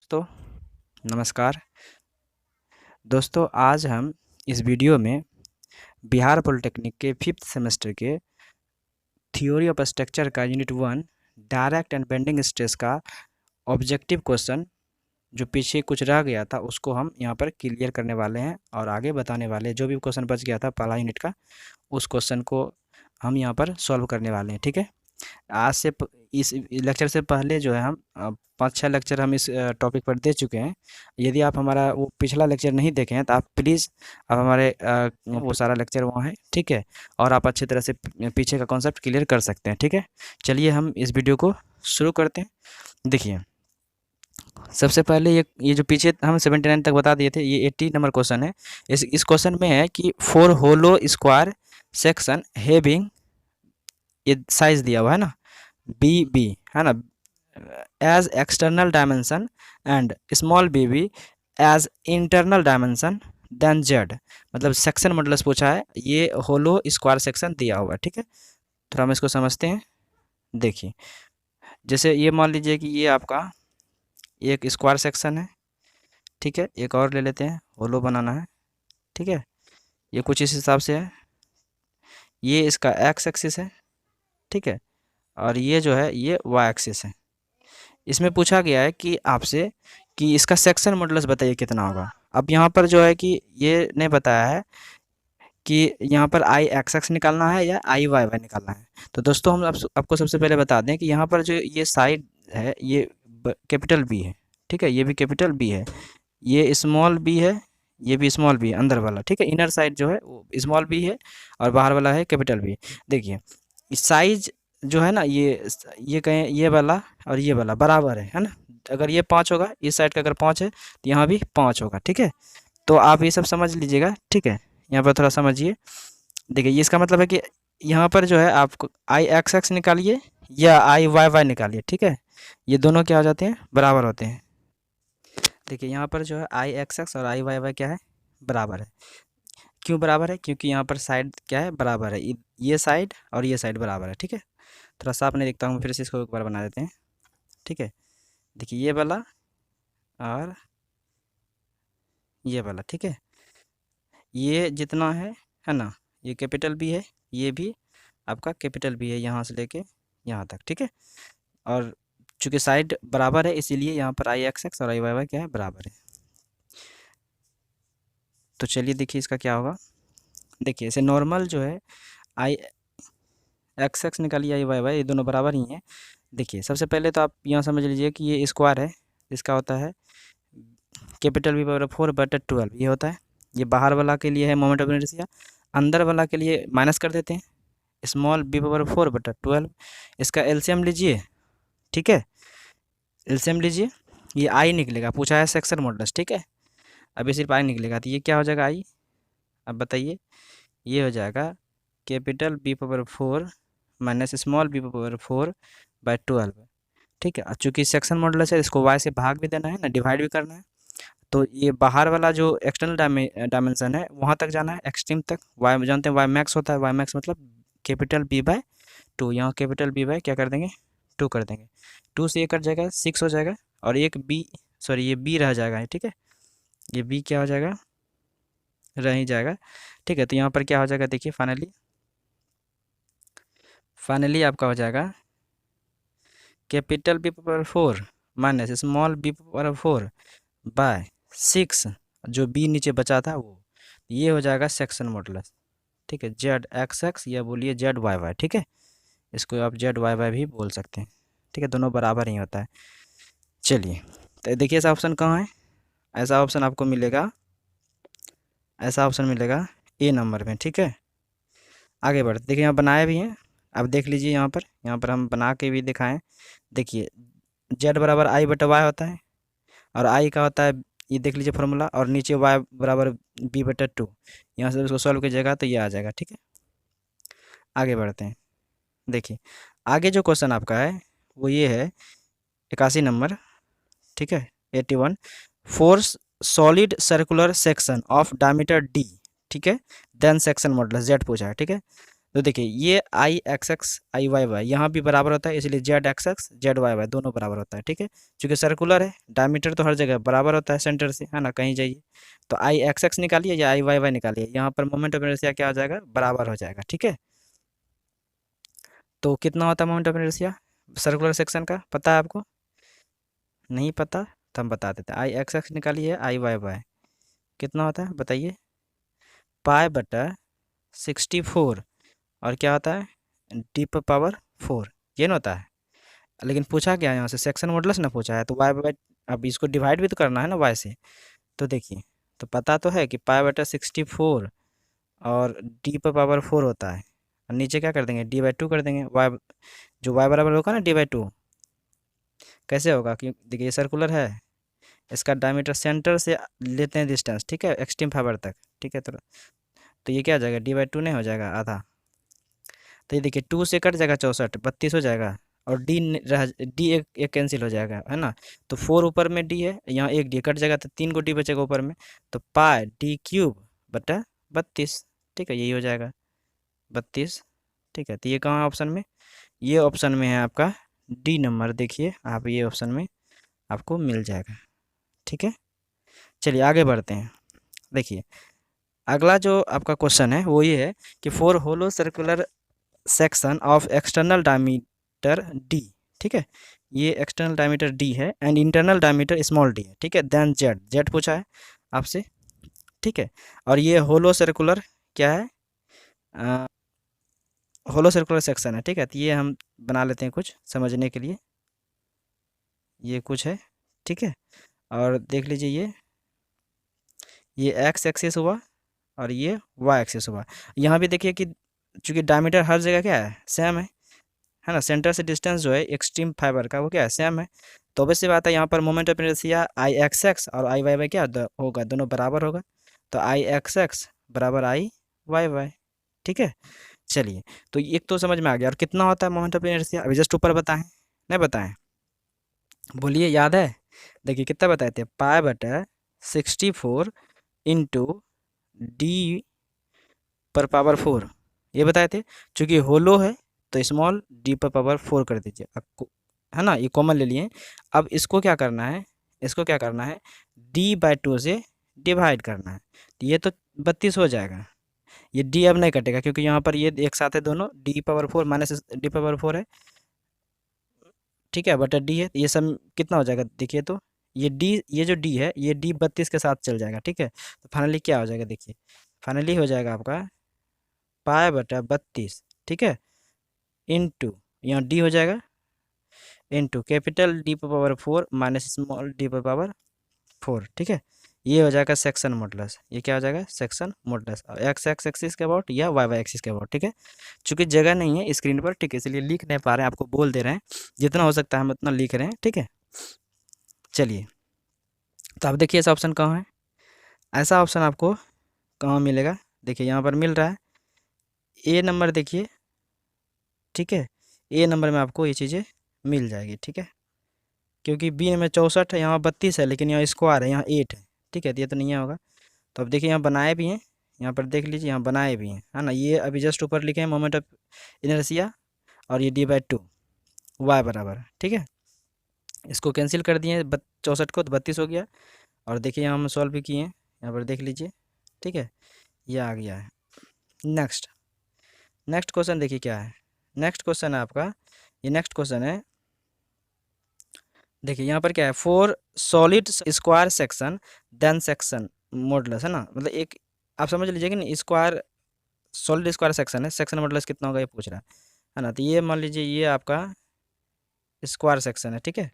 दोस्तों नमस्कार। दोस्तों आज हम इस वीडियो में बिहार पॉलिटेक्निक के 5th सेमेस्टर के थ्योरी ऑफ स्ट्रक्चर का unit 1 direct and bending stress का ऑब्जेक्टिव क्वेश्चन जो पीछे कुछ रह गया था उसको हम यहाँ पर क्लियर करने वाले हैं और आगे बताने वाले हैं। जो भी क्वेश्चन बच गया था पहला यूनिट का उस क्वेश्चन को हम यहाँ पर सॉल्व करने वाले हैं। ठीक है, आज से इस लेक्चर से पहले जो है हम 5-6 लेक्चर हम इस टॉपिक पर दे चुके हैं। यदि आप हमारा वो पिछला लेक्चर नहीं देखे हैं तो आप प्लीज़ आप हमारे वो सारा लेक्चर वहाँ है, ठीक है, और आप अच्छी तरह से पीछे का कॉन्सेप्ट क्लियर कर सकते हैं। ठीक है, चलिए हम इस वीडियो को शुरू करते हैं। देखिए, सबसे पहले ये जो पीछे हम 79 तक बता दिए थे, ये 80 नंबर क्वेश्चन है। इस क्वेश्चन में है कि four hollow square section having, ये साइज दिया हुआ है ना, बी बी है ना, as external dimension and small B B as internal dimension then Z, मतलब सेक्शन मॉडुलस पूछा है। ये होलो स्क्वायर सेक्शन दिया हुआ है। ठीक है, तो हम इसको समझते हैं। देखिए, जैसे ये मान लीजिए कि ये आपका एक स्क्वायर सेक्शन है। ठीक है, एक और ले लेते हैं, होलो बनाना है। ठीक है, ये कुछ इस हिसाब से है। ये इसका एक्स एक्सिस है। ठीक है, और ये जो है ये वाई एक्सिस है। इसमें पूछा गया है कि आपसे कि इसका सेक्शन मॉडुलस बताइए कितना होगा। अब यहाँ पर जो है कि ये नहीं बताया है कि यहाँ पर आई एक्स एक्स निकालना है या आई वाई वाई निकालना है। तो दोस्तों हम आपको सबसे पहले बता दें कि यहाँ पर जो ये साइड है ये कैपिटल बी है। ठीक है, ये भी कैपिटल बी है, ये स्मॉल बी है, ये भी स्मॉल बी है अंदर वाला। ठीक है, इनर साइड जो है वो स्मॉल बी है और बाहर वाला है कैपिटल बी। देखिए, साइज जो है ना, ये कहें ये वाला और ये वाला बराबर है ना। अगर ये 5 होगा, इस साइड का अगर 5 है तो यहाँ भी 5 होगा। ठीक है, तो आप ये सब समझ लीजिएगा। ठीक है, यहाँ पर थोड़ा समझिए। देखिए, ये इसका मतलब है कि यहाँ पर जो है आपको आई एक्स एक्स निकालिए या आई वाई वाई निकालिए। ठीक है, ये दोनों क्या हो जाते हैं, बराबर होते हैं। देखिए, यहाँ पर जो है आई एक्स एक्स और आई वाई वाई क्या है, बराबर है। क्यों बराबर है? क्योंकि यहाँ पर साइड क्या है, बराबर है। ये साइड और ये साइड बराबर है। ठीक है, थोड़ा साफ नहीं दिखता हूँ, फिर से इसको एक बार बना देते हैं। ठीक है, देखिए ये वाला और ये वाला। ठीक है, ये जितना है ना, ये कैपिटल बी है, ये भी आपका कैपिटल बी है यहाँ से लेके यहाँ तक। ठीक है, और चूंकि साइड बराबर है इसीलिए यहाँ पर आई एक्स एक्स और आई वाई वाई क्या है, बराबर है। तो चलिए देखिए इसका क्या होगा। देखिए, इसे नॉर्मल जो है आई एक्स एक्स निकालिए, आई वाई वाई, ये दोनों बराबर ही हैं। देखिए, सबसे पहले तो आप यहाँ समझ लीजिए कि ये स्क्वायर है, इसका होता है कैपिटल बी पावर 4/12 ये होता है। ये बाहर वाला के लिए है मोमेंट ऑफ इनर्शिया, अंदर वाला के लिए माइनस कर देते हैं, स्मॉल बी पावर 4/12। इसका एलसीएम लीजिए। ठीक है, एलसीएम लीजिए, ये आई निकलेगा, पूछा है सेक्शन मॉडुलस। ठीक है, अभी सिर्फ आई निकलेगा तो ये क्या हो जाएगा, आई। अब बताइए, ये हो जाएगा capital B power 4 minus small B power 4/12। ठीक है, चूँकि सेक्शन मॉडुलस है इसको वाई से भाग भी देना है ना, डिवाइड भी करना है। तो ये बाहर वाला जो एक्सटर्नल डायमेंशन है वहाँ तक जाना है, एक्सट्रीम तक। वाई जानते हैं, वाई मैक्स होता है, वाई मैक्स मतलब कैपिटल बी/2। यहाँ कैपिटल बी बाय क्या कर देंगे, 2 कर देंगे। 2 से ये कट जाएगा, 6 हो जाएगा, और एक बी, सॉरी ये बी रह जाएगा। ठीक है, ये बी क्या हो जाएगा, रह ही जाएगा। ठीक है, तो यहाँ पर क्या हो जाएगा, देखिए फाइनली आपका हो जाएगा capital B power 4 minus small B power 4/6, जो बी नीचे बचा था वो, ये हो जाएगा सेक्शन मॉडुलस। ठीक है, जेड एक्स एक्स या बोलिए जेड वाई वाई। ठीक है, इसको आप जेड वाई वाई भी बोल सकते हैं। ठीक है, दोनों बराबर ही होता है। चलिए, तो देखिए ऐसा ऑप्शन कहाँ है, ऐसा ऑप्शन आपको मिलेगा, ऐसा ऑप्शन मिलेगा ए नंबर में। ठीक है, आगे बढ़ते, देखिए यहाँ बनाए भी हैं, आप देख लीजिए यहाँ पर हम बना के भी दिखाएं। देखिए, जेड बराबर आई बटा वाई होता है, और आई का होता है, ये देख लीजिए फॉर्मूला, और नीचे वाई बराबर b/2। यहाँ से उसको सॉल्व कीजिएगा तो ये आ जाएगा। ठीक है, आगे बढ़ते हैं। देखिए, आगे जो क्वेश्चन आपका है वो ये है 81 नंबर। ठीक है, 81, force solid circular section of diameter d। ठीक है, देन सेक्शन मॉडुलस जेड पूछा है। ठीक है, तो देखिए ये I X X I Y Y यहाँ भी बराबर होता है, इसलिए Z X X Z Y Y दोनों बराबर होता है, ठीक है। चूँकि सर्कुलर है, डायमीटर तो हर जगह बराबर होता है सेंटर से, है ना, कहीं जाइए। तो आई एक्स एक्स निकालिए या आई वाई वाई निकालिए, यहाँ पर मोमेंट ऑफ इनर्शिया क्या हो जाएगा, बराबर हो जाएगा, ठीक है। तो कितना होता है moment of inertia circular section का, पता है आपको? नहीं पता तो हम बता देते हैं। आई एक्स एक्स निकालिए, आई वाई वाई कितना होता है बताइए, पाई बटा 64 और क्या होता है, डी पर पावर 4, ये ना होता है। लेकिन पूछा क्या है यहाँ से, सेक्शन मॉडुलस ना पूछा है, तो वाई बाई, अब इसको डिवाइड भी तो करना है ना वाई से। तो देखिए, तो पता तो है कि पाई बटा 64 और डी पर पावर 4 होता है, और नीचे क्या कर देंगे, डी बाई 2 कर देंगे। वाई जो वाई बराबर होगा ना डी बाई 2, कैसे होगा कि देखिए ये सर्कुलर है, इसका डायमीटर सेंटर से लेते हैं डिस्टेंस, ठीक है, एक्सट्रीम फाइबर तक, ठीक है। तो ये क्या हो जाएगा, डी बाई 2 नहीं हो जाएगा आधा, तो ये देखिए 2 से कट जाएगा 64, 32 हो जाएगा, और डी रह डी एक एक कैंसिल हो जाएगा, है ना। तो 4 ऊपर में डी है, यहाँ एक डी कट जाएगा, तो 3 को डी बचेगा ऊपर में, तो पाई डी क्यूब बटा 32, ठीक है, यही हो जाएगा 32, ठीक है। तो ये कहाँ है ऑप्शन में, ये ऑप्शन में है आपका डी नंबर, देखिए आप ये ऑप्शन में आपको मिल जाएगा, ठीक है। चलिए आगे बढ़ते हैं। देखिए अगला जो आपका क्वेश्चन है वो ये है कि four hollow circular section of external diameter D, ठीक है, ये एक्सटर्नल डायमीटर डी है and internal diameter small D है, ठीक है, देन जेड, जेड पूछा है आपसे, ठीक है। और ये होलो सर्कुलर क्या है, होलो सर्कुलर सेक्शन है, ठीक है। तो ये हम बना लेते हैं कुछ समझने के लिए, ये कुछ है, ठीक है। और देख लीजिए ये एक्स एक्सिस हुआ और ये वाई एक्सिस हुआ। यहाँ भी देखिए कि चूँकि डायमीटर हर जगह क्या है, सेम है ना, सेंटर से डिस्टेंस जो है एक्सट्रीम फाइबर का वो क्या है, सेम है। तो ऑब्वियस बात है यहाँ पर moment of inertia I X x और आई वाई वाई क्या होगा, दोनों बराबर होगा। तो आई एक्स एक्स बराबर आई वाई वाई, ठीक है। चलिए, तो एक तो समझ में आ गया। और कितना होता है मोमेंट ऑफ इनर्शिया, अभी जस्ट ऊपर बताएं, नहीं बताएं, बोलिए याद है? देखिए कितना बताए थे, पाई बटा 64 इंटू डी पर पावर 4, ये बताए थे। चूँकि होलो है तो स्मॉल डी पर पावर 4 कर दीजिए आपको, है ना, ये कॉमन ले लिए। अब इसको क्या करना है, इसको क्या करना है, डी बाई 2 से डिवाइड करना है, तो ये तो 32 हो जाएगा। ये डी अब नहीं कटेगा क्योंकि यहाँ पर ये एक साथ है दोनों, D power 4 minus D power 4 है, ठीक है, बटा डी है, ये सब कितना हो जाएगा देखिए। तो ये डी, ये जो डी है ये डी 32 के साथ चल जाएगा, ठीक है। तो फाइनली क्या हो जाएगा देखिए, फाइनली हो जाएगा आपका पाई बटा 32, ठीक है, इंटू यहाँ डी हो जाएगा इंटू कैपिटल डी पर पावर 4 माइनस स्मॉल डी पर पावर 4, ठीक है। ये हो जाएगा सेक्शन मॉडुलस, ये क्या हो जाएगा section modulus, x x axis के अबाउट या वाई वाई एक्सिस के अबाउट, ठीक है। चूँकि जगह नहीं है स्क्रीन पर, ठीक है, इसलिए लिख नहीं पा रहे हैं, आपको बोल दे रहे हैं, जितना हो सकता है हम उतना लिख रहे हैं, ठीक है। चलिए, तो आप देखिए ऐसा ऑप्शन कहाँ है, ऐसा ऑप्शन आपको कहाँ मिलेगा, देखिए यहाँ पर मिल रहा है ए नंबर, देखिए, ठीक है, ए नंबर में आपको ये चीज़ें मिल जाएगी, ठीक है। क्योंकि बी में 64 है, यहाँ 32 है, लेकिन यहाँ स्क्वायर है, यहाँ 8 है, ठीक है, तो ये तो नहीं होगा। तो अब देखिए यहाँ बनाए भी हैं, यहाँ पर देख लीजिए यहाँ बनाए भी हैं, है ना। ये अभी जस्ट ऊपर लिखे हैं मोमेंट ऑफ इनर्शिया, और ये डी बाई 2 वाई बराबर, ठीक है। इसको कैंसिल कर दिए 64 को, तो 32 हो गया। और देखिए यहाँ हम सॉल्व भी किए हैं, यहाँ पर देख लीजिए, ठीक है, ये आ गया है। नेक्स्ट नेक्स्ट क्वेश्चन देखिए क्या है, नेक्स्ट क्वेश्चन है आपका, ये नेक्स्ट क्वेश्चन है, देखिए यहाँ पर क्या है, four solid square section then section modulus, है ना, मतलब एक आप समझ लीजिए कि नहीं, स्क्वायर सॉलिड स्क्वायर सेक्शन है, सेक्शन मॉडुलस कितना होगा ये पूछ रहा है ना। तो ये मान लीजिए ये आपका स्क्वायर सेक्शन है, ठीक है,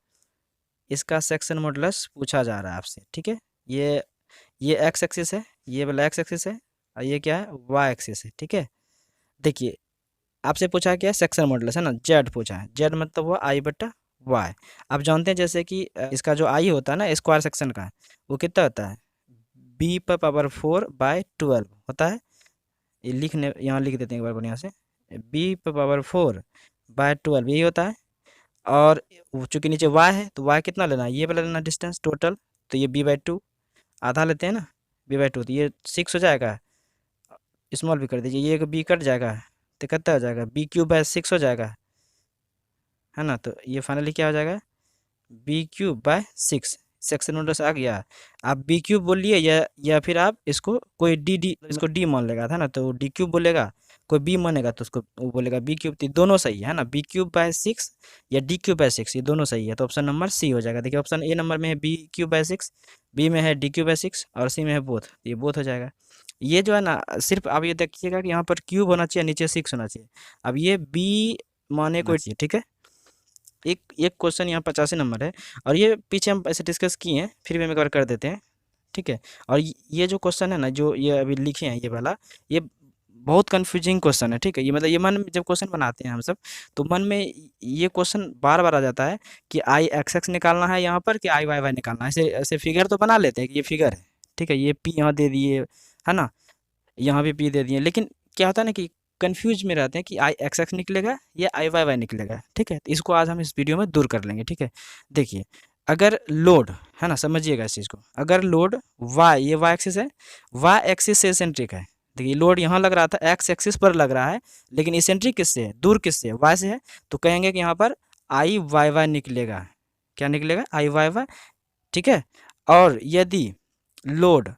इसका सेक्शन मॉडुलस पूछा जा रहा है आपसे, ठीक है। ये एक्स एक्सिस है, ये वाला एक्स एक्सिस है, और ये क्या है वाई एक्सिस है, ठीक है। देखिए आपसे पूछा क्या है, सेक्शन मॉडुलस, है ना, जेड पूछा है, जेड मतलब हुआ आई बटा वाई। आप जानते हैं जैसे कि इसका जो आई होता है ना स्क्वायर सेक्शन का, वो कितना होता है, बी पर पावर 4 बाई 12 होता है। ये लिखने यहाँ लिख देते हैं एक बार बढ़िया से, बी पर पावर 4 बाई 12 यही होता है। और चूँकि नीचे वाई है तो वाई कितना लेना है, ये वाला लेना डिस्टेंस टोटल, तो ये बी बाई 2 आधा लेते हैं ना, बी बाई 2, तो ये 6 हो जाएगा, स्मॉल भी कर दीजिए, ये एक बी कट जाएगा, तो कितना हो जाएगा, b³/6 हो जाएगा, है ना। तो ये फाइनली क्या हो जाएगा, b³/6। सेक्शन नोट आ गया। आप b³ बोलिए या फिर आप इसको कोई इसको d मान लेगा था ना, तो वो d³ बोलेगा, कोई b मानेगा तो उसको वो बोलेगा b³। तो दोनों सही है ना, b³/6 या d³/6, ये दोनों सही है। तो ऑप्शन नंबर सी हो जाएगा। देखिए ऑप्शन ए नंबर में है b³/6, बी में है d³/6 और सी में है बोथ, ये बोथ हो जाएगा। ये जो है ना, सिर्फ आप ये देखिएगा कि यहाँ पर क्यूब होना चाहिए, नीचे 6 होना चाहिए। अब ये b माने कोई चाहिए, ठीक है। एक एक क्वेश्चन यहाँ 85 नंबर है, और ये पीछे हम ऐसे डिस्कस किए हैं, फिर भी हम एक बार कर देते हैं, ठीक है। और ये जो क्वेश्चन है ना, जो ये अभी लिखे हैं ये वाला, ये बहुत कंफ्यूजिंग क्वेश्चन है, ठीक है। ये मतलब ये मन में जब क्वेश्चन बनाते हैं हम सब, तो मन में ये क्वेश्चन बार बार आ जाता है कि आई एक्स एक्स निकालना है यहाँ पर कि आई वाई वाई निकालना है। ऐसे ऐसे फिगर तो बना लेते हैं कि ये फिगर है, ठीक है, ये पी यहाँ दे दिए, है ना, यहाँ भी पी दे दिए, लेकिन क्या होता है ना कि कंफ्यूज में रहते हैं कि आई एक्स एक्स निकलेगा या आई वाई वाई निकलेगा, ठीक है। तो इसको आज हम इस वीडियो में दूर कर लेंगे, ठीक है। देखिए, अगर लोड है ना, समझिएगा इस चीज़ को, अगर लोड वाई, ये वाई एक्सिस है, वाई एक्सिस से एसेंट्रिक है। देखिए लोड यहाँ लग रहा था, एक्स एक्सिस पर लग रहा है, लेकिन एसेंट्रिक किससे है, दूर किससे है, वाई से है। तो कहेंगे कि यहाँ पर आई वाई वाई निकलेगा। क्या निकलेगा, आई वाई वाई, ठीक है। और यदि लोड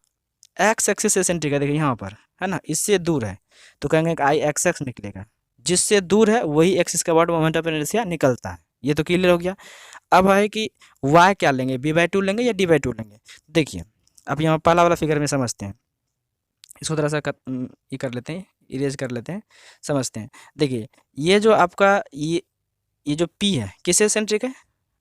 एक्स एक्सिस से एसेंट्रिक है, देखिए यहाँ पर है ना, इससे दूर है, तो कहेंगे कि आई एक्स एक्स निकलेगा। जिससे दूर है वही एक्सिस का अबाउट मोमेंट ऑफ इनर्शिया निकलता है। ये तो क्लियर हो गया। अब है कि y क्या लेंगे, b/2 लेंगे या d/2 लेंगे। देखिए अब यहाँ पहला वाला फिगर में समझते हैं, इसको थोड़ा सा ये कर लेते हैं, इरेज कर लेते हैं, समझते हैं। देखिए ये जो आपका ये जो p है किससे सेंट्रिक है,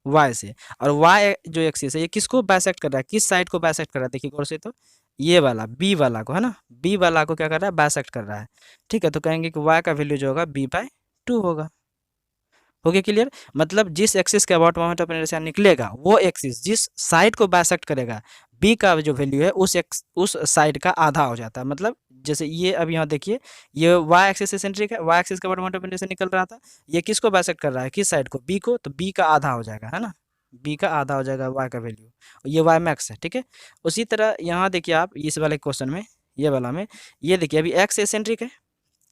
y से, और y जो एक्सिस है ये किसको बाइसेक्ट कर रहा है, किस साइड को बाइसेक्ट कर रहा है, देखिए गौर से, तो ये वाला b वाला को, है ना, b वाला को क्या कर रहा है, बाइसेक्ट कर रहा है, ठीक है। तो कहेंगे कि y का वैल्यू जो होगा b/2 होगा। हो गया क्लियर। मतलब जिस एक्सिस के अबाउट मोमेंट ऑफ इनर्शिया निकलेगा, वो एक्सिस जिस साइड को बाइसेक्ट करेगा, बी का जो वैल्यू है उस साइड का आधा हो जाता है। मतलब जैसे ये अब यहाँ देखिए, ये वाई एक्सिस से सेंट्रिक है, वाई एक्सिस का अबाउट मोमेंट ऑफ इनर्शिया निकल रहा था, ये किसको बाइसेक्ट कर रहा है, किस साइड को, बी को, तो बी का आधा हो जाएगा, है ना, बी का आधा हो जाएगा वाई का वैल्यू, ये वाई मैक्स है, ठीक है। उसी तरह यहाँ देखिए आप इस वाले क्वेश्चन में, ये वाला में, ये देखिए अभी एक्स एसेंट्रिक है,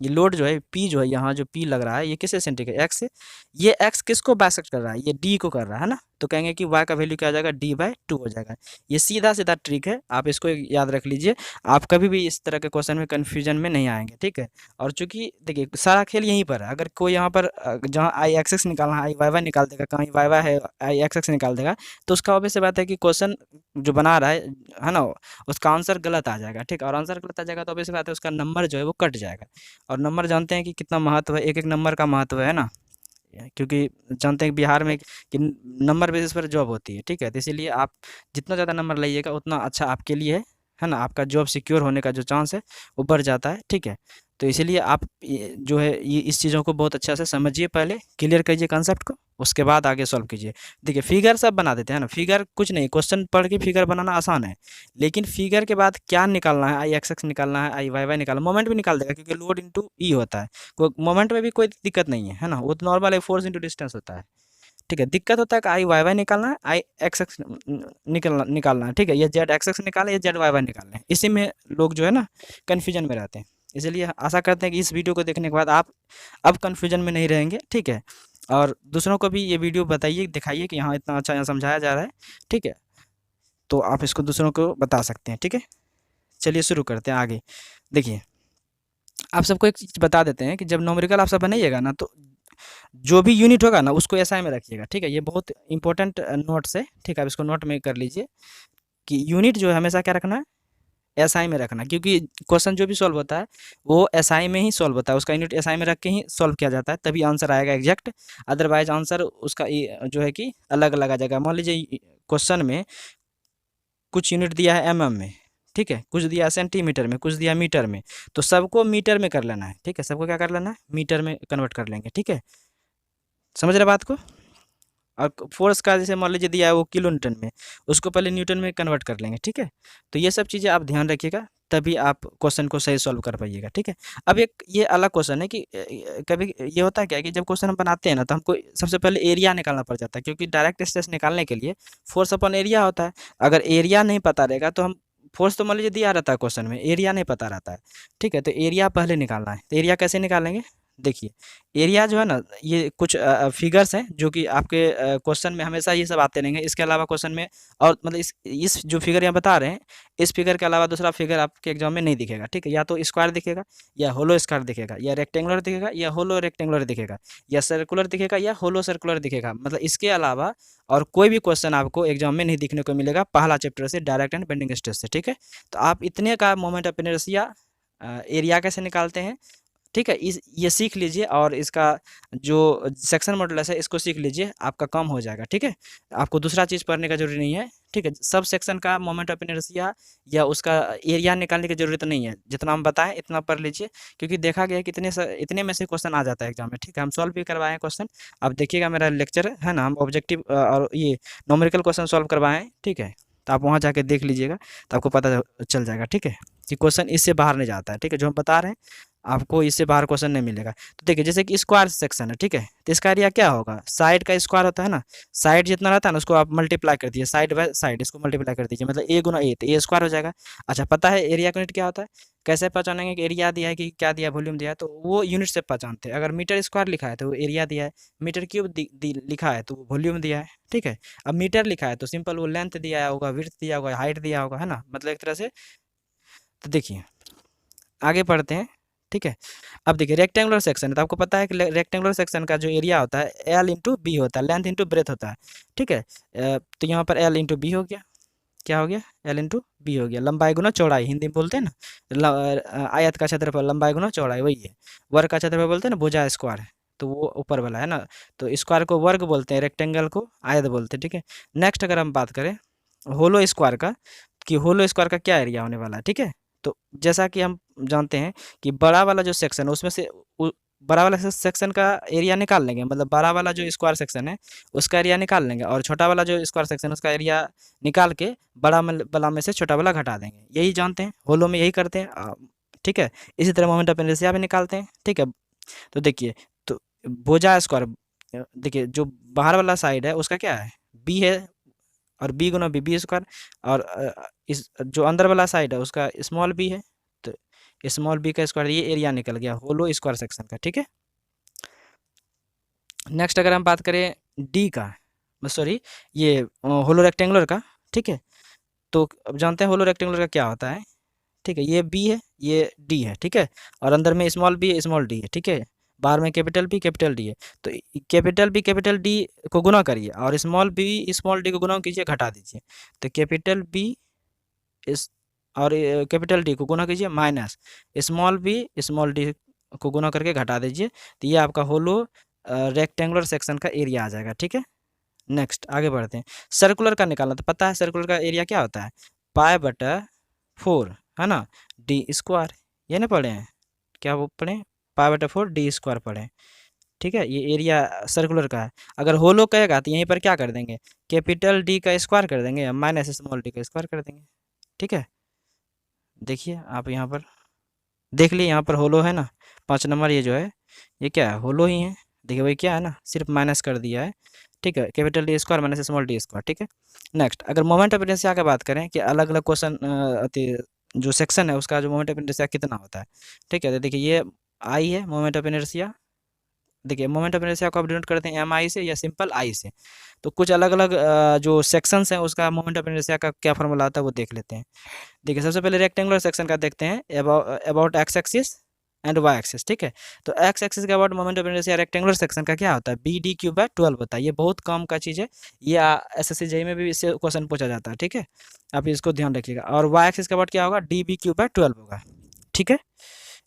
ये लोड जो है पी, जो है यहाँ जो पी लग रहा है, ये किस एसेंट्रिक है, एक्स से। ये एक्स किसको बाइसेक्ट कर रहा है, ये डी को कर रहा है ना, तो कहेंगे कि वाई का वैल्यू क्या हो जाएगा, d/2 हो जाएगा। ये सीधा सीधा ट्रिक है, आप इसको याद रख लीजिए, आप कभी भी इस तरह के क्वेश्चन में कन्फ्यूजन में नहीं आएंगे, ठीक है। और चूंकि देखिए सारा खेल यहीं पर है, अगर कोई यहाँ पर जहाँ आई एक्स एक्स निकालना है आई वाई वाई निकाल देगा, कहीं वाई वाई है आई एक्स एक्स निकाल देगा, तो उसका ऑब्वियस सी बात है कि क्वेश्चन जो बना रहा है ना, उसका आंसर गलत आ जाएगा, ठीक है। और आंसर गलत आ जाएगा तो ऑब्वियस सी बात है उसका नंबर जो है वो कट जाएगा। और नंबर जानते हैं कि कितना महत्व है, एक एक नंबर का महत्व है ना, क्योंकि जानते हैं कि बिहार में कि नंबर बेसिस पर जॉब होती है, ठीक है। तो इसीलिए आप जितना ज़्यादा नंबर लाइएगा उतना अच्छा आपके लिए है ना, आपका जॉब सिक्योर होने का जो चांस है वो बढ़ जाता है, ठीक है। तो इसीलिए आप जो है ये इस चीज़ों को बहुत अच्छा से समझिए, पहले क्लियर कीजिए कंसेप्ट को, उसके बाद आगे सॉल्व कीजिए। देखिए फिगर सब बना देते हैं ना, फिगर कुछ नहीं, क्वेश्चन पढ़ के फिगर बनाना आसान है, लेकिन फिगर के बाद क्या निकालना है, आई एक्स एक्स निकालना है, आई वाई वाई निकालना, मोमेंट भी निकाल देगा, क्योंकि लोड इंटू ई होता है, कोई मोमेंट में भी कोई दिक्कत नहीं है ना, वो तो नॉर्मल है, फोर्स इंटू डिस्टेंस होता है, ठीक है। दिक्कत होता है कि आई वाई वाई निकालना है, आई एक्स एक्स निकालना है, ठीक है, ये जेड एक्स एक्स निकालना है, ये जेड वाई वाई निकालना है, इसी में लोग जो है ना कन्फ्यूजन में रहते हैं। इसलिए आशा करते हैं कि इस वीडियो को देखने के बाद आप अब कन्फ्यूजन में नहीं रहेंगे, ठीक है। और दूसरों को भी ये वीडियो बताइए, दिखाइए कि हाँ इतना अच्छा यहाँ समझाया जा रहा है, ठीक है। तो आप इसको दूसरों को बता सकते हैं, ठीक है। चलिए शुरू करते हैं आगे। देखिए आप सबको एक चीज़ बता देते हैं कि जब न्यूमेरिकल आप सब बनाइएगा ना, तो जो भी यूनिट होगा ना उसको एसआई में रखिएगा, ठीक है। ये बहुत इंपॉर्टेंट नोट्स है, ठीक है, आप इसको नोट में कर लीजिए कि यूनिट जो है हमेशा क्या रखना है, एसआई में रखना, क्योंकि क्वेश्चन जो भी सॉल्व होता है वो एसआई में ही सॉल्व होता है, उसका यूनिट एसआई में रख के ही सॉल्व किया जाता है, तभी आंसर आएगा एग्जैक्ट। अदरवाइज आंसर उसका जो है कि अलग अलग आ जाएगा। मान लीजिए क्वेश्चन में कुछ यूनिट दिया है एमएम में, ठीक है, कुछ दिया सेंटीमीटर में, कुछ दिया मीटर में, तो सबको मीटर में कर लेना है, ठीक है, सबको क्या कर लेना है, मीटर में कन्वर्ट कर लेंगे, ठीक है, समझ रहे बात को। और फोर्स का जैसे मान लीजिए दिया है वो किलो न्यूटन में, उसको पहले न्यूटन में कन्वर्ट कर लेंगे, ठीक है। तो ये सब चीज़ें आप ध्यान रखिएगा, तभी आप क्वेश्चन को सही सॉल्व कर पाइएगा, ठीक है। अब एक ये अलग क्वेश्चन है कि कभी ये होता है क्या कि जब क्वेश्चन हम बनाते हैं ना, तो हमको सबसे पहले एरिया निकालना पड़ जाता है, क्योंकि डायरेक्ट स्ट्रेस निकालने के लिए फोर्स अपॉन एरिया होता है। अगर एरिया नहीं पता रहेगा तो हम फोर्स तो मान लीजिए दिया रहता है क्वेश्चन में, एरिया नहीं पता रहता है, ठीक है। तो एरिया पहले निकालना है, तो एरिया कैसे निकालेंगे, देखिए एरिया जो है ना, ये कुछ फिगर्स हैं जो कि आपके क्वेश्चन में हमेशा ये सब आते रहेंगे। इसके अलावा क्वेश्चन में और मतलब इस जो फिगर यहाँ बता रहे हैं, इस फिगर के अलावा दूसरा फिगर आपके एग्जाम में नहीं दिखेगा, ठीक है। या तो स्क्वायर दिखेगा, या होलो स्क्वायर दिखेगा, या रेक्टेंगुलर दिखेगा, या होलो रेक्टेंगुलर दिखेगा, या सर्कुलर दिखेगा, या होलो सर्कुलर दिखेगा। मतलब इसके अलावा और कोई भी क्वेश्चन आपको एग्जाम में नहीं दिखने को मिलेगा पहला चैप्टर से, डायरेक्ट एंड बेंडिंग स्ट्रेस से, ठीक है। तो आप इतने का मोमेंट ऑफ इनर्शिया एरिया कैसे निकालते हैं, ठीक है, इस ये सीख लीजिए। और इसका जो सेक्शन मॉडुलस है इसको सीख लीजिए, आपका कम हो जाएगा, ठीक है। आपको दूसरा चीज़ पढ़ने का जरूरी नहीं है, ठीक है। सब सेक्शन का मोमेंट ऑफ इनर्शिया या उसका एरिया निकालने की जरूरत नहीं है, जितना हम बताएं इतना पढ़ लीजिए, क्योंकि देखा गया है कि इतने में से क्वेश्चन आ जाता है एग्जाम में, ठीक है। हम सॉल्व भी करवाएं क्वेश्चन, आप देखिएगा मेरा लेक्चर है ना, हम ऑब्जेक्टिव और ये न्यूमेरिकल क्वेश्चन सॉल्व करवाएं, ठीक है। तो आप वहाँ जाके देख लीजिएगा, तो आपको पता चल जाएगा, ठीक है, कि क्वेश्चन इससे बाहर नहीं जाता है, ठीक है। जो हम बता रहे हैं आपको इससे बाहर क्वेश्चन नहीं मिलेगा। तो देखिए जैसे कि स्क्वायर सेक्शन है, ठीक है, तो इसका एरिया क्या होगा, साइड का स्क्वायर होता है ना, साइड जितना रहता है ना उसको आप मल्टीप्लाई कर दीजिए, साइड बाय साइड इसको मल्टीप्लाई कर दीजिए, मतलब ए गुना ए, तो ए स्क्वायर हो जाएगा। अच्छा, पता है एरिया का यूनिट क्या होता है, कैसे पहचानेंगे कि एरिया दिया है कि क्या दिया, वॉल्यूम दिया है, तो वो यूनिट से पहचानते हैं। अगर मीटर स्क्वायर लिखा है तो वो एरिया दिया है, मीटर क्यूब लिखा है तो वो वॉल्यूम दिया है, ठीक है। अब मीटर लिखा है तो सिंपल वो लेंथ दिया होगा, विड्थ दिया होगा, हाइट दिया होगा, है ना, मतलब एक तरह से। तो देखिए आगे पढ़ते हैं, ठीक है। अब देखिए रेक्टेंगुलर सेक्शन है, तो आपको पता है कि रेक्टेंगुलर सेक्शन का जो एरिया होता है एल इंटू बी होता है, लेंथ इंटू ब्रेथ होता है, ठीक है। तो यहाँ पर एल इंटू बी हो गया, क्या हो गया, एल इंटू बी हो गया, लंबाई गुना चौड़ाई हिंदी में बोलते हैं ना, आयत का क्षेत्रफल लंबाई गुना चौड़ाई वही है। वर्ग का क्षेत्रफल बोलते हैं ना, भुजा स्क्वायर है, तो वो ऊपर वाला है ना, तो स्क्वायर को वर्ग बोलते हैं, रेक्टेंगल को आयत बोलते हैं, ठीक है। नेक्स्ट अगर हम बात करें होलो स्क्वायर का, कि होलो स्क्वायर का क्या एरिया होने वाला है, ठीक है। तो जैसा कि हम जानते हैं कि बड़ा वाला जो सेक्शन है उसमें से बड़ा वाला सेक्शन का एरिया निकाल लेंगे, मतलब बड़ा वाला जो स्क्वायर सेक्शन है उसका एरिया निकाल लेंगे, और छोटा वाला जो स्क्वायर सेक्शन है उसका एरिया निकाल के बड़ा में से छोटा वाला घटा देंगे। यही जानते हैं, होलो में यही करते हैं, ठीक है। इसी तरह मोमेंट ऑफ इनर्शिया भी निकालते हैं, ठीक है। तो देखिए, तो भुजा स्क्वायर, देखिए जो बाहर वाला साइड है उसका क्या है, बी है, और बी गुना बी बी स्क्वायर, और इस जो अंदर वाला साइड है उसका स्मॉल बी है, तो स्मॉल बी का स्क्वायर, ये एरिया निकल गया होलो स्क्वायर सेक्शन का, ठीक है। नेक्स्ट अगर हम बात करें डी का, सॉरी ये होलो रेक्टेंगुलर का, ठीक है। तो अब जानते हैं होलो रेक्टेंगुलर का क्या होता है, ठीक है। ये बी है, ये डी है, ठीक है, और अंदर में स्मॉल बी स्मॉल डी है, ठीक है। बाहर में कैपिटल बी कैपिटल डी है, तो कैपिटल बी कैपिटल डी को गुना करिए, और स्मॉल बी स्मॉल डी को गुना कीजिए, घटा दीजिए। तो कैपिटल बी इस और कैपिटल डी को गुना कीजिए, minus small B small D को गुना करके घटा दीजिए, तो ये आपका होलो रेक्टेंगुलर सेक्शन का एरिया आ जाएगा, ठीक है। नेक्स्ट आगे बढ़ते हैं, सर्कुलर का निकालना, तो पता है सर्कुलर का एरिया क्या होता है, पाई बटा 4, है ना, डी स्क्वायर, ये ना पढ़े हैं, क्या वो पढ़े, पाई बटा 4 डी स्क्वायर पढ़े, ठीक है। ये एरिया सर्कुलर का है। अगर होलो कहेगा तो यहीं पर क्या कर देंगे, कैपिटल डी का स्क्वायर कर देंगे, या माइनस स्मॉल डी का स्क्वायर कर देंगे, ठीक है। देखिए आप यहाँ पर देख लिए, यहाँ पर होलो है ना, 5 नंबर ये जो है ये क्या है, होलो ही है, देखिए वही क्या है ना, सिर्फ माइनस कर दिया है, ठीक है, capital D square minus small D square, ठीक है। नेक्स्ट अगर मोमेंट ऑफ इनर्शिया की बात करें कि अलग अलग क्वेश्चन जो सेक्शन है उसका जो मोमेंट ऑफ इनर्शिया कितना होता है, ठीक है। तो देखिए ये आई है मोमेंट ऑफ इनर्शिया, देखिए मोमेंट ऑफ इनर्शिया को आप डिनोट करते हैं एम आई से या सिंपल आई से। तो कुछ अलग अलग जो सेक्शंस हैं उसका मोमेंट ऑफ इनर्शिया का क्या फॉर्मूला आता है वो देख लेते हैं। देखिए सबसे पहले रेक्टेंगुलर सेक्शन का देखते हैं, about X axis and Y axis, ठीक है। तो एक्स एक्सिस के about moment of inertia rectangular section का क्या होता है, बी डी क्यू बाय 12 होता है। ये बहुत कम का चीज़ है, ये एसएससी जेईई में भी इससे क्वेश्चन पूछा जाता है, ठीक है। आप इसको ध्यान रखिएगा। और वाई एक्सिस के अबाउट क्या होगा, डी बी क्यू बाय 12 होगा, ठीक है,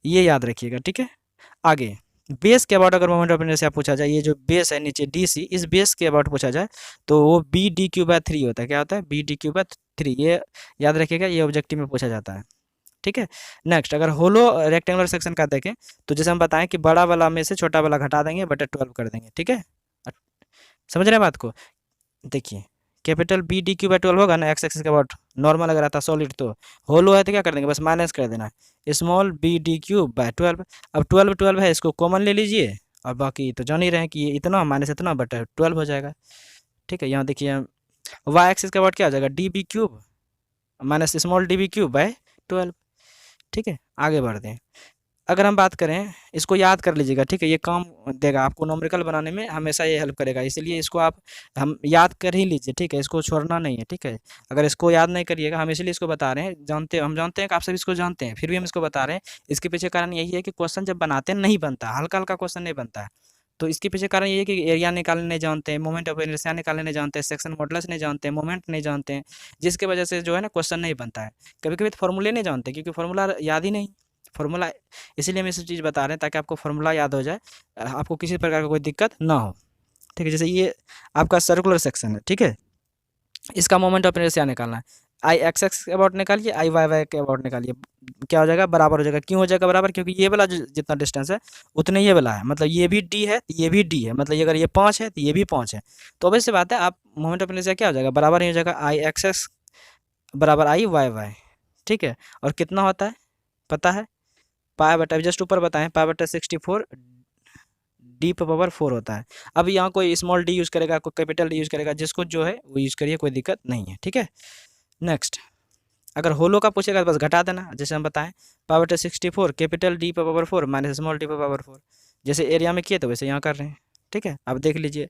ये याद रखिएगा, ठीक है। आगे बेस के अबाउट अगर मोमेंट ऑफ इनर्शिया पूछा जाए, ये जो बेस है नीचे डी सी, इस बेस के अबाउट पूछा जाए तो वो बी डी क्यू बाय 3 होता है, क्या होता है, बी डी क्यू बाय 3, ये याद रखिएगा, ये ऑब्जेक्टिव में पूछा जाता है, ठीक है। नेक्स्ट अगर होलो रेक्टेंगुलर सेक्शन का देखें तो जैसे हम बताएं कि बड़ा वाला में से छोटा वाला घटा देंगे, बटा 12 कर देंगे, ठीक है। समझ रहे हैं बात को, देखिए capital B D cube by 12 होगा ना, एक्स एक्सिस के अबाउट नॉर्मल अगर आता सॉलिड, तो होलो है तो क्या कर देंगे, बस माइनस कर देना है, small B D cube by 12। अब 12 12 है, इसको कॉमन ले लीजिए, और बाकी तो जान ही रहे हैं कि ये इतना माइनस इतना बटा 12 हो जाएगा, ठीक है। यहाँ देखिए वाई एक्सिस के अबाउट क्या हो जाएगा, D B cube minus small D B cube by 12, ठीक है। आगे बढ़ते हैं, अगर हम बात करें, इसको याद कर लीजिएगा, ठीक है, ये काम देगा आपको, न्यूमेरिकल बनाने में हमेशा ये हेल्प करेगा, इसलिए इसको आप हम याद कर ही लीजिए, ठीक है, इसको छोड़ना नहीं है, ठीक है। अगर इसको याद नहीं करिएगा, हम इसलिए इसको बता रहे हैं, हम जानते हैं कि आप सभी इसको जानते हैं, फिर भी हम इसको बता रहे हैं। इसके पीछे कारण यही है कि क्वेश्चन जब बनाते हैं नहीं बनता, हल्का हल्का क्वेश्चन नहीं बनता है। तो इसके पीछे कारण ये है कि एरिया निकालने नहीं जानते हैं, मोमेंट ऑफ इनर्शिया निकालने नहीं जानते हैं, सेक्शन मॉडुलस नहीं जानते हैं, मोमेंट नहीं जानते हैं, जिसकी वजह से जो है ना क्वेश्चन नहीं बनता है। कभी कभी तो फॉर्मूले नहीं जानते, क्योंकि फॉर्मूला याद ही नहीं फॉर्मूला, इसीलिए हम ये सब चीज़ बता रहे हैं ताकि आपको फॉर्मूला याद हो जाए, आपको किसी प्रकार का कोई दिक्कत ना हो, ठीक है। जैसे ये आपका सर्कुलर सेक्शन है, ठीक है, इसका मोमेंट ऑफ इनर्शिया निकालना है, आई एक्स एक्स के अबाउट निकालिए, आई वाई वाई के अबाउट निकालिए, क्या हो जाएगा, बराबर हो जाएगा। क्यों हो जाएगा बराबर, क्योंकि ये वाला जितना डिस्टेंस है उतने ये वाला है, मतलब ये भी डी है, ये भी डी है, मतलब अगर ये 5 है तो ये भी 5 है, तो obvious सी बात है, आप मोमेंट ऑफ इनर्शिया क्या हो जाएगा, बराबर ही हो जाएगा आई एक्स एक्स बराबर आई वाई वाई, ठीक है। और कितना होता है पता है, पाई बटा, जस्ट ऊपर बताएं, पाई बटा 64 डी पावर 4 होता है। अब यहाँ कोई स्मॉल डी यूज़ करेगा, कोई कैपिटल डी यूज़ करेगा, जिसको जो है वो यूज़ करिए, कोई दिक्कत नहीं है, ठीक है। नेक्स्ट, अगर होलो का पूछेगा तो बस घटा देना, जैसे हम बताएं, पावर बटा 64 capital D power 4 minus small D power 4, जैसे एरिया में किए तो वैसे यहाँ कर रहे हैं, ठीक है। अब देख लीजिए,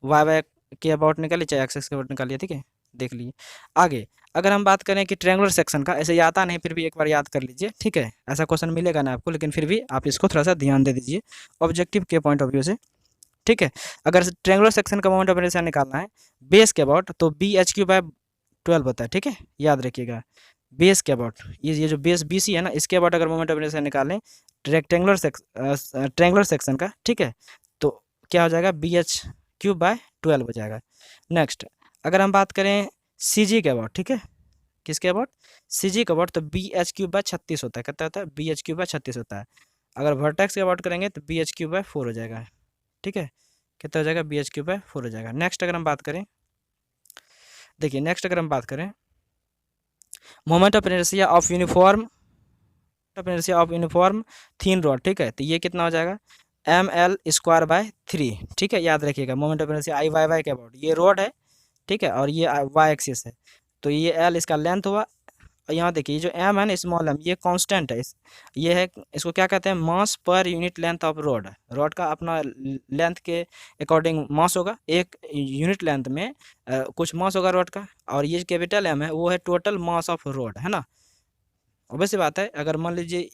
वाई वाई के अबाउट निकालिए, चाहे एक्स एक्स के अबाउट निकालिए, ठीक है, देख लीजिए। आगे अगर हम बात करें कि ट्रायंगुलर सेक्शन का, ऐसे आता नहीं, फिर भी एक बार याद कर लीजिए, ठीक है, ऐसा क्वेश्चन मिलेगा ना आपको, लेकिन फिर भी आप इसको थोड़ा सा ध्यान दे दीजिए ऑब्जेक्टिव के पॉइंट ऑफ व्यू से, ठीक है। अगर ट्रायंगुलर सेक्शन का मोमेंट ऑफ इनर्शिया निकालना है बेस के अबाउट, तो बी एच क्यू बाय 12 होता है, ठीक है, याद रखिएगा। बेस के अबाउट, ये जो बेस बी सी है ना, इसके अबाउट अगर मोमेंट ऑफ इनर्शिया निकालें ट्रायंगुलर सेक्शन का, ठीक है, तो क्या हो जाएगा, बी एच क्यू बाय 12 हो जाएगा। नेक्स्ट, अगर हम बात करें सी जी के अबाउट, ठीक है, किसके अबाउट, सी जी के अबाउट, तो बी एच क्यू बाय 36 होता है, कितना होता है, बी एच क्यू बाय 36 होता है। अगर वर्टेक्स के अबाउट करेंगे तो बी एच क्यू बाय 4 हो जाएगा, ठीक है, कितना हो जाएगा, बी एच क्यू बाय 4 हो जाएगा। नेक्स्ट अगर हम बात करें, देखिए नेक्स्ट अगर हम बात करें moment of inertia of uniform thin rod, ठीक है, तो ये कितना हो जाएगा, एम एल स्क्वायर बाय 3, ठीक है, याद रखिएगा। Moment of inertia I Y Y के अबाउट, ये रोड है, ठीक है, और ये वाई एक्सिस है, तो ये एल इसका लेंथ हुआ, और यहाँ देखिए ये जो एम है ना, स्मॉल एम, ये कांस्टेंट है, ये है, इसको क्या कहते हैं, mass per unit length of road. Road का अपना लेंथ के अकॉर्डिंग मास होगा, एक यूनिट लेंथ में कुछ मास होगा रोड का, और ये कैपिटल एम है वो है टोटल मास ऑफ रोड, है ना। ऑब्वियस बात है, अगर मान लीजिए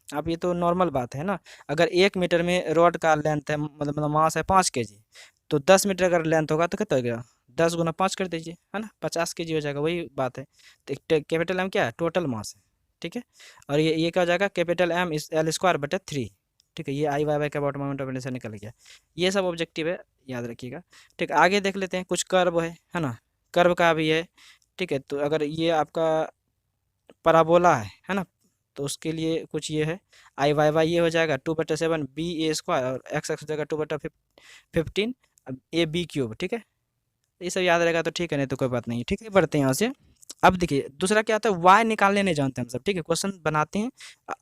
आप, ये तो नॉर्मल बात है ना, अगर 1 मीटर में रोड का लेंथ है, मतलब मास है 5 kg, तो 10 मीटर अगर लेंथ होगा तो कितना हो गया, 10 गुना 5 कर दीजिए, है ना, 50 kg हो जाएगा, वही बात है। तो कैपिटल एम क्या है, टोटल मास है, ठीक है, और ये क्या हो जाएगा, कैपिटल एम इस एल स्क्वायर बटे 3, ठीक है, ये आई वाई वाई का अबाउट मोमेंट ऑफ इनर्शिया निकल गया। ये सब ऑब्जेक्टिव है, याद रखिएगा, ठीक। आगे देख लेते हैं, कुछ कर्व है ना, कर्व का भी है, ठीक है। तो अगर ये आपका पराबोला है ना, तो उसके लिए कुछ ये है, आई वाई वाई ये हो जाएगा 2/7 बी ए स्क्वायर, और एक्स एक्स हो जाएगा 2/15 ए बी क्यूब, ठीक है। ये सब याद रहेगा तो ठीक है, नहीं तो कोई बात नहीं, ठीक है। बढ़ते हैं यहाँ से। अब देखिए दूसरा क्या आता है, वाई निकालने नहीं जानते हम सब, ठीक है, क्वेश्चन बनाते हैं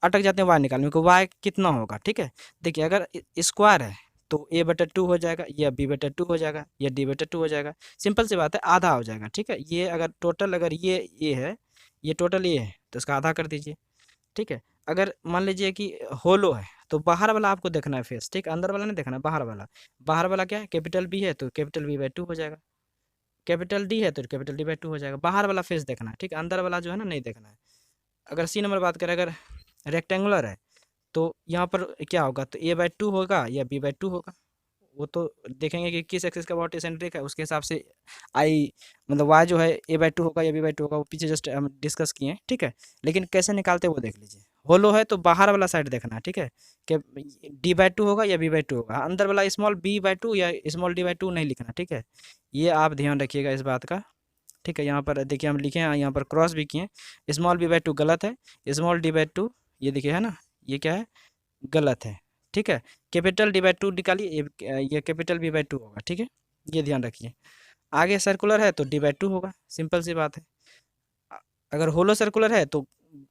अटक जाते हैं वाई निकालने में, वाई कितना होगा, ठीक है। देखिए अगर स्क्वायर है तो a/2 हो जाएगा, या b/2 हो जाएगा, या d/2 हो जाएगा, सिंपल सी बात है, आधा हो जाएगा, ठीक है। ये अगर टोटल, अगर ये है, ये टोटल ये है, तो इसका आधा कर दीजिए, ठीक है। अगर मान लीजिए कि होलो है, तो बाहर वाला आपको देखना है फेस, ठीक है, अंदर वाला नहीं देखना है, बाहर वाला। बाहर वाला क्या है, कैपिटल बी है तो कैपिटल b/2 हो जाएगा, कैपिटल डी है तो कैपिटल d/2 हो जाएगा। बाहर वाला फेस देखना है, ठीक है, अंदर वाला जो है ना नहीं देखना है। अगर सी नंबर बात करें, अगर रेक्टेंगुलर है तो यहाँ पर क्या होगा, तो a/2 होगा या b/2 होगा, वो तो देखेंगे कि किस एक्सिस का अबाउट एसेंट्रिक है, उसके हिसाब से आई, मतलब वाई जो है a/2 होगा या b/2 होगा, वो पीछे जस्ट हम डिस्कस किए हैं, ठीक है। लेकिन कैसे निकालते हैं वो देख लीजिए। होलो है तो बाहर वाला साइड देखना है, ठीक है, कि d/2 होगा या b/2 होगा, अंदर वाला स्मॉल b/2 या स्मॉल d/2 नहीं लिखना, ठीक है, ये आप ध्यान रखिएगा इस बात का, ठीक है। यहाँ पर देखिए हम लिखे हैं, यहाँ पर क्रॉस भी किए, स्मॉल b/2 गलत है, स्मॉल d/2 ये देखिए है ना, ये क्या है, गलत है, ठीक है। कैपिटल d/2 निकालिए, ये कैपिटल b/2 होगा, ठीक है, ये ध्यान रखिए। आगे सर्कुलर है तो d/2 होगा, सिंपल सी बात है। अगर होलो सर्कुलर है तो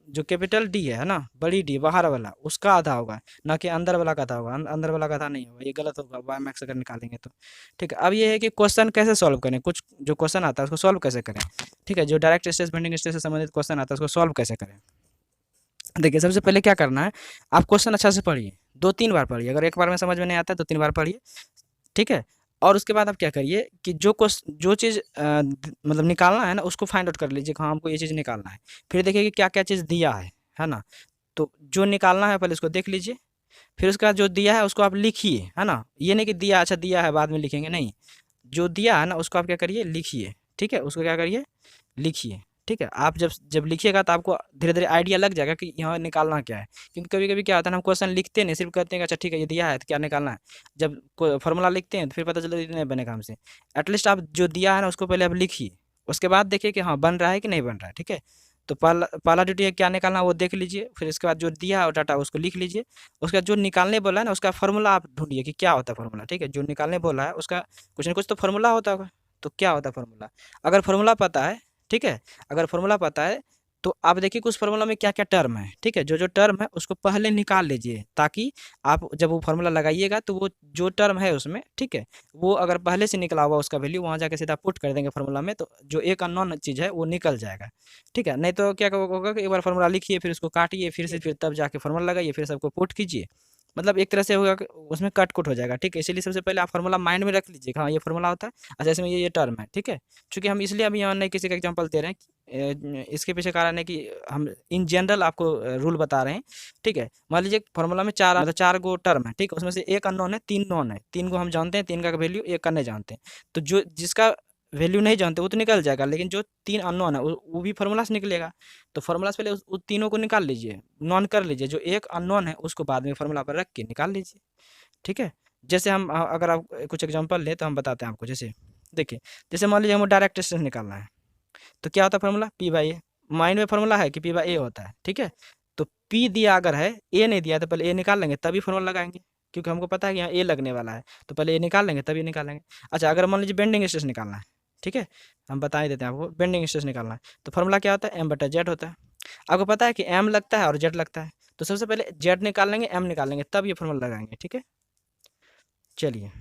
जो कैपिटल डी है ना, बड़ी डी बाहर वाला, उसका आधा होगा, ना कि अंदर वाला का आधा होगा, अंदर वाला का आधा नहीं होगा, ये गलत होगा वाई मैक्स अगर निकालेंगे तो, ठीक है। अब ये है कि क्वेश्चन कैसे सॉल्व करें, कुछ जो क्वेश्चन आता है उसको सॉल्व कैसे करें, ठीक है, जो डायरेक्ट स्ट्रेस बेंडिंग स्ट्रेस से संबंधित क्वेश्चन आता है उसको सॉल्व कैसे करें। देखिए सबसे पहले क्या करना है, आप क्वेश्चन अच्छा से पढ़िए, 2-3 बार पढ़िए, अगर एक बार में समझ में नहीं आता है तो 3 बार पढ़िए, ठीक है। और उसके बाद आप क्या करिए कि जो चीज़ मतलब निकालना है ना, उसको फाइंड आउट कर लीजिए कि हाँ हमको ये चीज़ निकालना है। फिर देखिए कि क्या क्या चीज़ दिया है ना। तो जो निकालना है पहले उसको देख लीजिए, फिर उसके बाद जो दिया है उसको आप लिखिए, है ना। ये नहीं कि दिया अच्छा दिया है बाद में लिखेंगे, नहीं, जो दिया है ना उसको आप क्या करिए, लिखिए, ठीक है। उसको क्या करिए, लिखिए, ठीक है। आप जब जब लिखिएगा तो आपको धीरे धीरे आइडिया लग जाएगा कि यहाँ निकालना क्या है। क्योंकि कभी कभी क्या होता है ना, हम क्वेश्चन लिखते नहीं, सिर्फ कहते हैं कि अच्छा ठीक है ये दिया है तो क्या निकालना है। जब फॉर्मूला लिखते हैं तो फिर पता चलता है नहीं बनेगा हमसे। एटलीस्ट आप जो दिया है ना उसको पहले आप लिखिए, उसके बाद देखिए कि हाँ बन रहा है कि नहीं बन रहा है, ठीक है। तो पहला पहला ड्यूटी है क्या निकालना है वो देख लीजिए, फिर इसके बाद जो दिया है डाटा उसको लिख लीजिए। उसके बाद जो निकालने बोला है ना उसका फॉर्मूला आप ढूंढिए कि क्या होता है फॉर्मूला, ठीक है। जो निकालने बोला है उसका कुछ ना कुछ तो फॉर्मूला होता होगा, तो क्या होता है फॉर्मूला। अगर फॉर्मूला पता है, ठीक है, अगर फॉर्मूला पता है तो आप देखिए कि उस फॉर्मूला में क्या क्या टर्म है, ठीक है। जो जो टर्म है उसको पहले निकाल लीजिए, ताकि आप जब वो फॉर्मूला लगाइएगा तो वो जो टर्म है उसमें, ठीक है, वो अगर पहले से निकला हुआ उसका वैल्यू वहाँ जाके सीधा पुट कर देंगे फॉर्मूला में, तो जो एक अननोन चीज़ है वो निकल जाएगा, ठीक है। नहीं तो क्या होगा कि एक बार फॉर्मूला लिखिए, फिर उसको काटिए, फिर से फिर तब जाके फॉर्मूला लगाइए, फिर सबको पुट कीजिए, मतलब एक तरह से होगा कि उसमें कट कुट हो जाएगा, ठीक है। इसीलिए सबसे पहले आप फॉर्मूला माइंड में रख लीजिए कि हाँ ये फॉर्मूला होता है, अच्छा इसमें ये टर्म है, ठीक है। चूँकि हम इसलिए अभी यहाँ नहीं किसी का एग्जांपल दे रहे हैं इसके पीछे कारण है कि हम इन जनरल आपको रूल बता रहे हैं, ठीक है। मान लीजिए फॉर्मूला में 4 मतलब 4 गो टर्म है, ठीक है, उसमें से एक अननोन है, 3 नोन है, 3 को हम जानते हैं, 3 का वैल्यू, एक का नहीं जानते हैं। तो जो जिसका वैल्यू नहीं जानते वो तो निकल जाएगा, लेकिन जो 3 अननोन है वो भी फॉर्मूला से निकलेगा। तो फॉर्मूला से पहले उस तीनों को निकाल लीजिए, नॉन कर लीजिए, जो एक अननोन है उसको बाद में फॉर्मूला पर रख के निकाल लीजिए, ठीक है। जैसे हम अगर आप कुछ एग्जांपल लें तो हम बताते हैं आपको। जैसे देखिए, जैसे मान लीजिए हमको डायरेक्ट डिस्टेंस निकालना है, तो क्या होता है formula, P by A. Mind में फॉर्मूला है कि पी बाई ए होता है, ठीक है। तो पी दिया अगर है, ए नहीं दिया तो पहले ए निकाल लेंगे तभी फॉर्मूला लगाएंगे, क्योंकि हमको पता है कि यहाँ ए लगने वाला है, तो पहले ए निकाल लेंगे तभी निकालेंगे। अच्छा अगर मान लीजिए बेंडिंग स्ट्रेस निकालना है, ठीक है, हम बता ही देते हैं आपको, बेंडिंग स्ट्रेस निकालना है तो फॉर्मूला क्या होता है, एम बटा जेड होता है। आपको पता है कि एम लगता है और जेड लगता है, तो सबसे पहले जेड निकाल लेंगे, एम निकाल लेंगे, तब ये फॉर्मूला लगाएंगे, ठीक है। चलिए